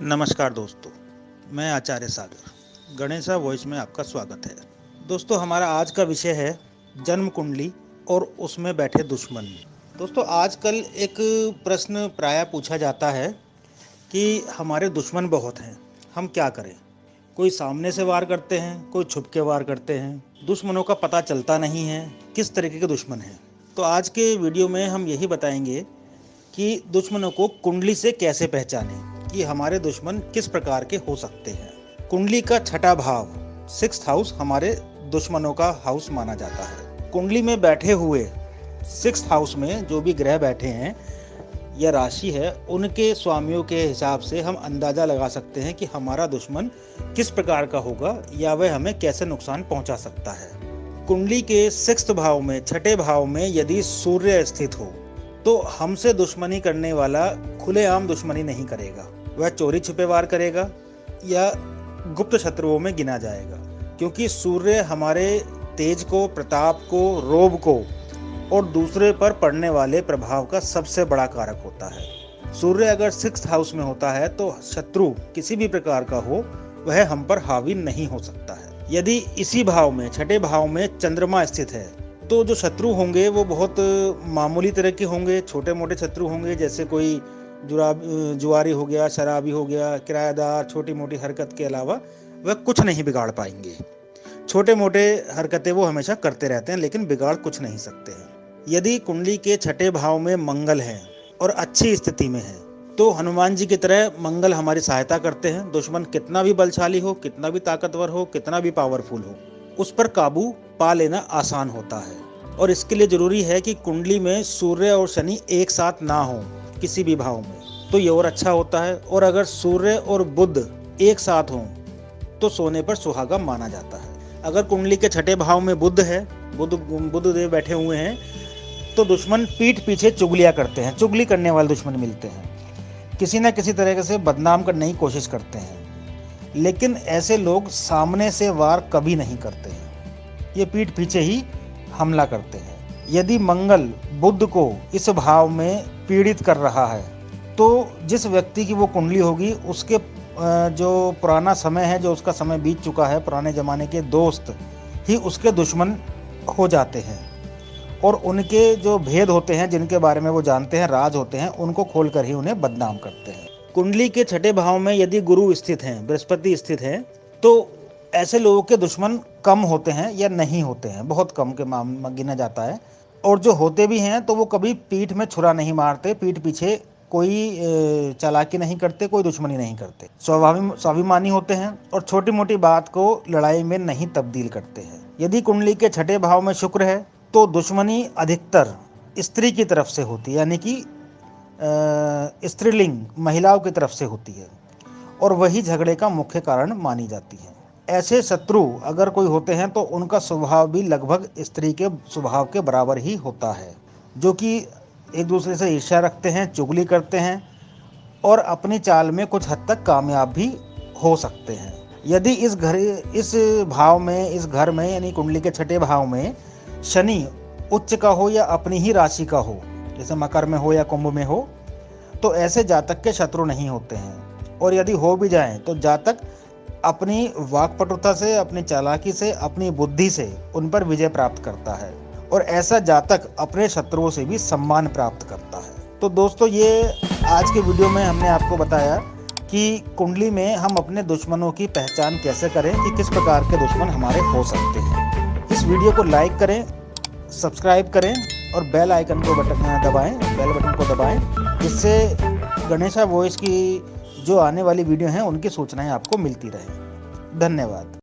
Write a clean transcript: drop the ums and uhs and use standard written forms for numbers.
नमस्कार दोस्तों, मैं आचार्य सागर गणेशा वॉइस में आपका स्वागत है। दोस्तों, हमारा आज का विषय है जन्म कुंडली और उसमें बैठे दुश्मन। दोस्तों, आजकल एक प्रश्न प्रायः पूछा जाता है कि हमारे दुश्मन बहुत हैं, हम क्या करें। कोई सामने से वार करते हैं, कोई छुप के वार करते हैं। दुश्मनों का पता चलता नहीं है किस तरीके के दुश्मन हैं। तो आज के वीडियो में हम यही बताएंगे कि दुश्मनों को कुंडली से कैसे पहचानें कि हमारे दुश्मन किस प्रकार के हो सकते हैं। कुंडली का छठा भाव 6th हाउस हमारे दुश्मनों का हाउस माना जाता है। कुंडली में बैठे हुए 6th हाउस में जो भी ग्रह बैठे हैं या राशि है, उनके स्वामियों के हिसाब से हम अंदाजा लगा सकते हैं कि हमारा दुश्मन किस प्रकार का होगा या वह हमें कैसे नुकसान पहुंचा सकता है। कुंडली के 6th भाव में, छठे भाव में यदि सूर्य स्थित हो तो हमसे दुश्मनी करने वाला खुलेआम दुश्मनी नहीं करेगा। वह चोरी छिपे वार करेगा या गुप्त शत्रुओं में गिना जाएगा, क्योंकि सूर्य हमारे तेज को, प्रताप को, रोब को और दूसरे पर पड़ने वाले प्रभाव का सबसे बड़ा कारक होता है। सूर्य अगर 6th हाउस में होता है तो शत्रु किसी भी प्रकार का हो, वह हम पर हावी नहीं हो सकता है। यदि इसी भाव में, छठे भाव में चंद्रमा स्थित है तो जो शत्रु होंगे वो बहुत मामूली तरह के होंगे, छोटे मोटे शत्रु होंगे, जैसे कोई जुआरी हो गया, शराबी हो गया, किराएदार। छोटी मोटी हरकत के अलावा वह कुछ नहीं बिगाड़ पाएंगे। छोटे मोटे हरकतें वो हमेशा करते रहते हैं, लेकिन बिगाड़ कुछ नहीं सकते हैं। यदि कुंडली के छठे भाव में मंगल है और अच्छी स्थिति में है तो हनुमान जी की तरह मंगल हमारी सहायता करते हैं। दुश्मन कितना भी बलशाली हो, कितना भी ताकतवर हो, कितना भी पावरफुल हो, उस पर काबू पा लेना आसान होता है। और इसके लिए जरूरी है कि कुंडली में सूर्य और शनि एक साथ ना हो किसी भी भाव में, तो ये और अच्छा होता है। और अगर सूर्य और बुध एक साथ हों तो सोने पर सुहागा माना जाता है। अगर कुंडली के छठे भाव में बुध है, बुध देव बैठे हुए हैं, तो दुश्मन पीठ पीछे चुगलियां करते हैं। चुगली करने वाले दुश्मन मिलते हैं, किसी न किसी तरीके से बदनाम करने की कोशिश करते हैं, लेकिन ऐसे लोग सामने से वार कभी नहीं करते हैं, ये पीठ पीछे ही हमला करते हैं। यदि मंगल बुध को इस भाव में पीड़ित कर रहा है तो जिस व्यक्ति की वो कुंडली होगी, उसके जो पुराना समय है, जो उसका समय बीत चुका है, पुराने ज़माने के दोस्त ही उसके दुश्मन हो जाते हैं। और उनके जो भेद होते हैं, जिनके बारे में वो जानते हैं, राज होते हैं, उनको खोलकर ही उन्हें बदनाम करते हैं। कुंडली के छठे भाव में यदि गुरु स्थित हैं, बृहस्पति स्थित हैं, तो ऐसे लोगों के दुश्मन कम होते हैं या नहीं होते हैं, बहुत कम के मामला गिना जाता है। और जो होते भी हैं तो वो कभी पीठ में छुरा नहीं मारते, पीठ पीछे कोई चालाकी नहीं करते, कोई दुश्मनी नहीं करते। स्वाभिमानी होते हैं और छोटी मोटी बात को लड़ाई में नहीं तब्दील करते हैं। यदि कुंडली के छठे भाव में शुक्र है तो दुश्मनी अधिकतर स्त्री की तरफ से होती है, यानी कि स्त्रीलिंग महिलाओं की तरफ से होती है, और वही झगड़े का मुख्य कारण मानी जाती है। ऐसे शत्रु अगर कोई होते हैं तो उनका स्वभाव भी लगभग स्त्री के स्वभाव के बराबर ही होता है, जो कि एक दूसरे से ईर्ष्या रखते हैं, चुगली करते हैं और अपनी चाल में कुछ हद तक कामयाब भी हो सकते हैं। यदि इस भाव में, इस घर में, यानी कुंडली के छठे भाव में शनि उच्च का हो या अपनी ही राशि का हो, जैसे मकर में हो या कुंभ में हो, तो ऐसे जातक के शत्रु नहीं होते हैं। और यदि हो भी जाएं तो जातक अपनी वाक्पटुता से, अपनी चालाकी से, अपनी बुद्धि से उन पर विजय प्राप्त करता है, और ऐसा जातक अपने शत्रुओं से भी सम्मान प्राप्त करता है। तो दोस्तों, ये आज के वीडियो में हमने आपको बताया कि कुंडली में हम अपने दुश्मनों की पहचान कैसे करें, कि किस प्रकार के दुश्मन हमारे हो सकते हैं। इस वीडियो को लाइक करें, सब्सक्राइब करें और बेल आइकन को दबाएं, बेल बटन को दबाएं, जिससे गणेशा वॉइस की जो आने वाली वीडियो हैं उनकी सूचनाएं आपको मिलती रहें। धन्यवाद।